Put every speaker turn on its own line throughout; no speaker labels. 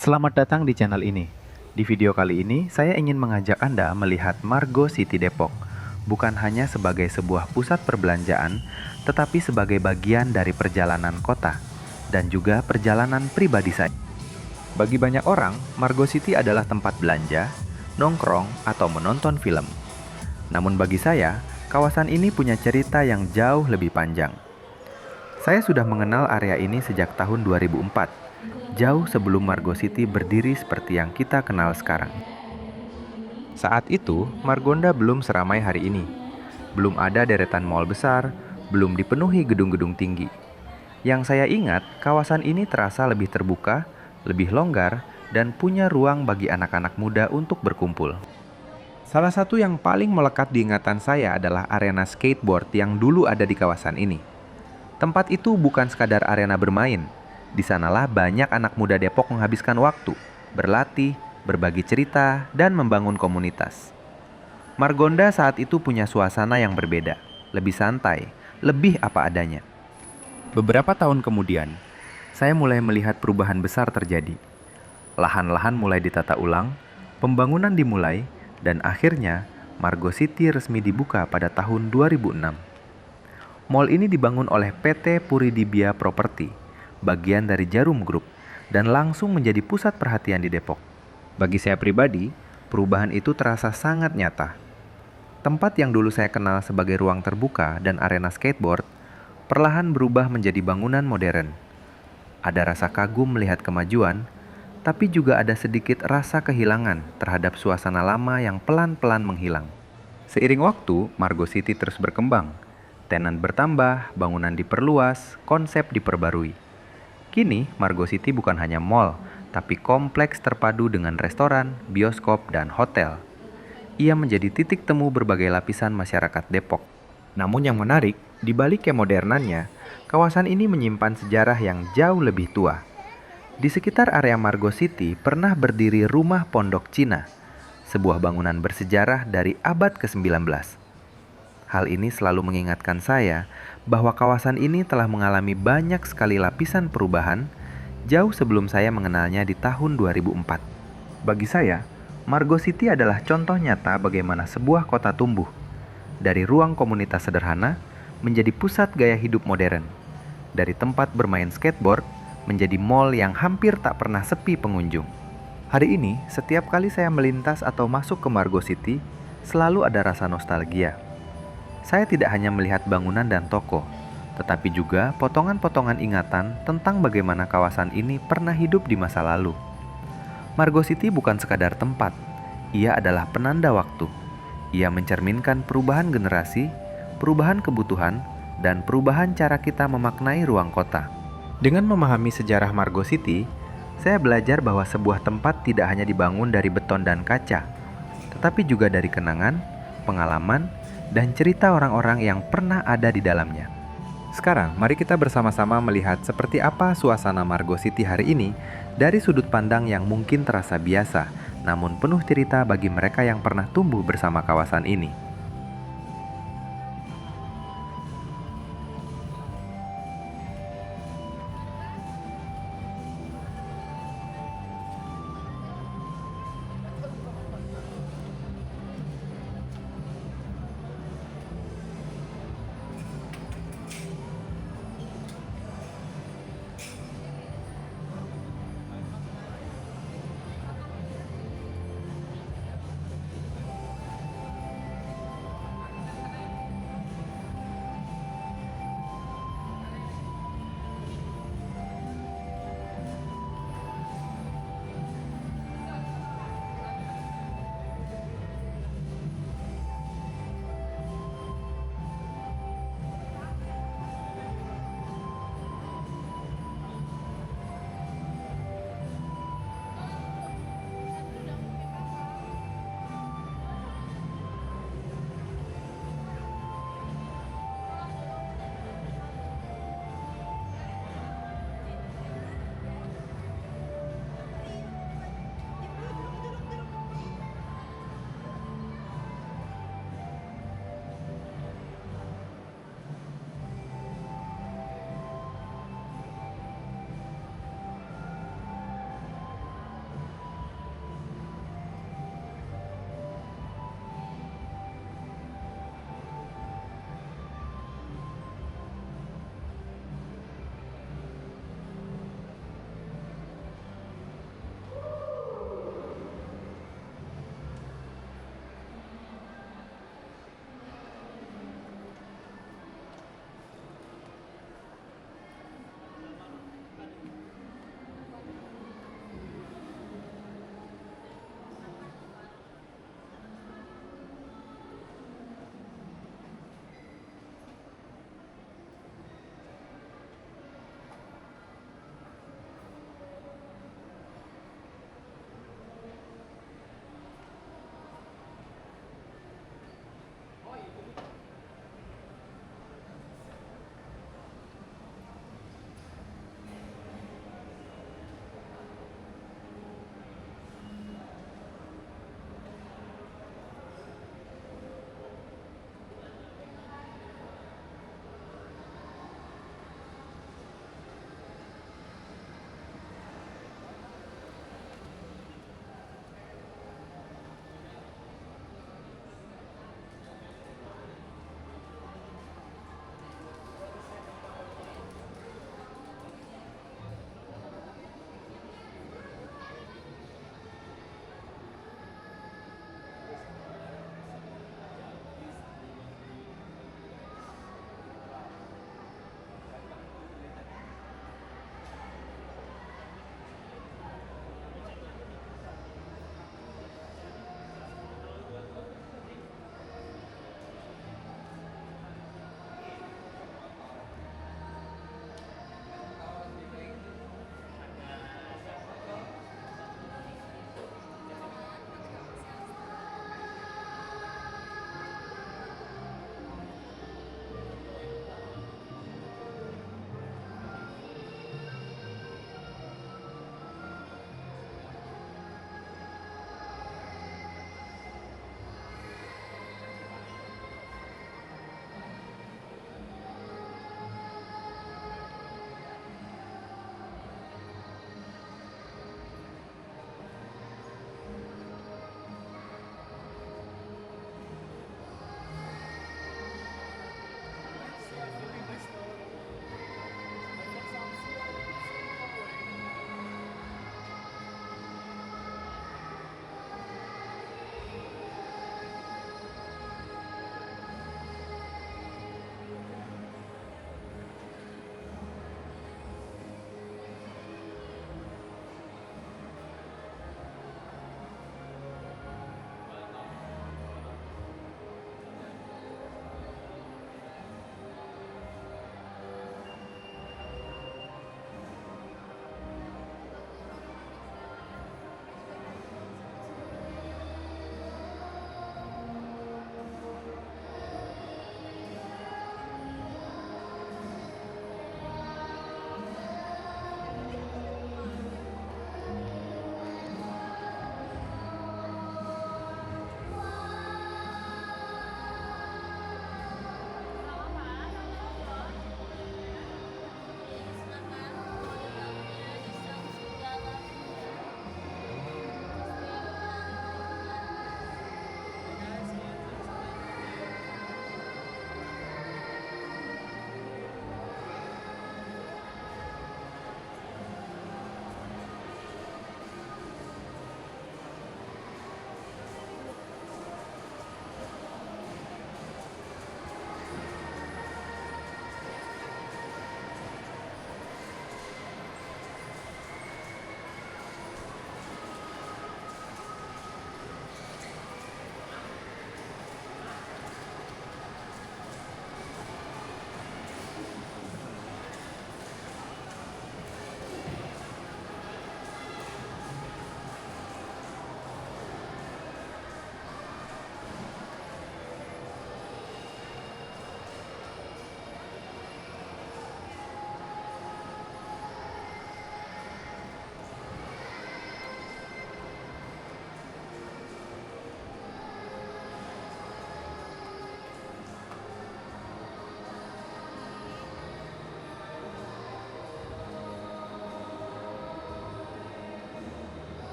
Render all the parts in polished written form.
Selamat datang di channel ini. Di video kali ini, saya ingin mengajak Anda melihat Margo City Depok, bukan hanya sebagai sebuah pusat perbelanjaan, tetapi sebagai bagian dari perjalanan kota, dan juga perjalanan pribadi saya. Bagi banyak orang, Margo City adalah tempat belanja, nongkrong, atau menonton film. Namun bagi saya, kawasan ini punya cerita yang jauh lebih panjang. Saya sudah mengenal area ini sejak tahun 2004, jauh sebelum Margo City berdiri seperti yang kita kenal sekarang. Saat itu, Margonda belum seramai hari ini. Belum ada deretan mal besar, belum dipenuhi gedung-gedung tinggi. Yang saya ingat, kawasan ini terasa lebih terbuka, lebih longgar, dan punya ruang bagi anak-anak muda untuk berkumpul. Salah satu yang paling melekat di ingatan saya adalah arena skateboard yang dulu ada di kawasan ini. Tempat itu bukan sekadar arena bermain. Di sanalah banyak anak muda Depok menghabiskan waktu, berlatih, berbagi cerita, dan membangun komunitas. Margonda saat itu punya suasana yang berbeda, lebih santai, lebih apa adanya. Beberapa tahun kemudian, saya mulai melihat perubahan besar terjadi. Lahan-lahan mulai ditata ulang, pembangunan dimulai, dan akhirnya Margo City resmi dibuka pada tahun 2006. Mall ini dibangun oleh PT Puridibia Property, bagian dari Jarum Group, dan langsung menjadi pusat perhatian di Depok. Bagi saya pribadi, perubahan itu terasa sangat nyata. Tempat yang dulu saya kenal sebagai ruang terbuka dan arena skateboard, perlahan berubah menjadi bangunan modern. Ada rasa kagum melihat kemajuan, tapi juga ada sedikit rasa kehilangan terhadap suasana lama yang pelan-pelan menghilang. Seiring waktu, Margo City terus berkembang. Tenan bertambah, bangunan diperluas, konsep diperbarui. Kini, Margo City bukan hanya mall, tapi kompleks terpadu dengan restoran, bioskop, dan hotel. Ia menjadi titik temu berbagai lapisan masyarakat Depok. Namun yang menarik, di balik kemodernannya, kawasan ini menyimpan sejarah yang jauh lebih tua. Di sekitar area Margo City pernah berdiri rumah Pondok Cina, sebuah bangunan bersejarah dari abad ke-19. Hal ini selalu mengingatkan saya bahwa kawasan ini telah mengalami banyak sekali lapisan perubahan jauh sebelum saya mengenalnya di tahun 2004. Bagi saya, Margo City adalah contoh nyata bagaimana sebuah kota tumbuh dari ruang komunitas sederhana menjadi pusat gaya hidup modern, dari tempat bermain skateboard menjadi mall yang hampir tak pernah sepi pengunjung. Hari ini, setiap kali saya melintas atau masuk ke Margo City, selalu ada rasa nostalgia. Saya tidak hanya melihat bangunan dan toko, tetapi juga potongan-potongan ingatan tentang bagaimana kawasan ini pernah hidup di masa lalu. Margo City bukan sekadar tempat, ia adalah penanda waktu. Ia mencerminkan perubahan generasi, perubahan kebutuhan, dan perubahan cara kita memaknai ruang kota. Dengan memahami sejarah Margo City, saya belajar bahwa sebuah tempat tidak hanya dibangun dari beton dan kaca, tetapi juga dari kenangan, pengalaman, dan cerita orang-orang yang pernah ada di dalamnya. Sekarang, mari kita bersama-sama melihat seperti apa suasana Margo City hari ini dari sudut pandang yang mungkin terasa biasa, namun penuh cerita bagi mereka yang pernah tumbuh bersama kawasan ini.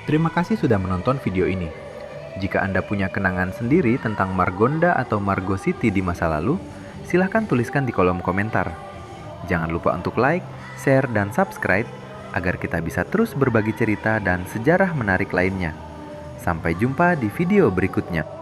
Terima kasih sudah menonton video ini. Jika Anda punya kenangan sendiri tentang Margonda atau Margo City di masa lalu, silahkan tuliskan di kolom komentar. Jangan lupa untuk like, share, dan subscribe agar kita bisa terus berbagi cerita dan sejarah menarik lainnya. Sampai jumpa di video berikutnya.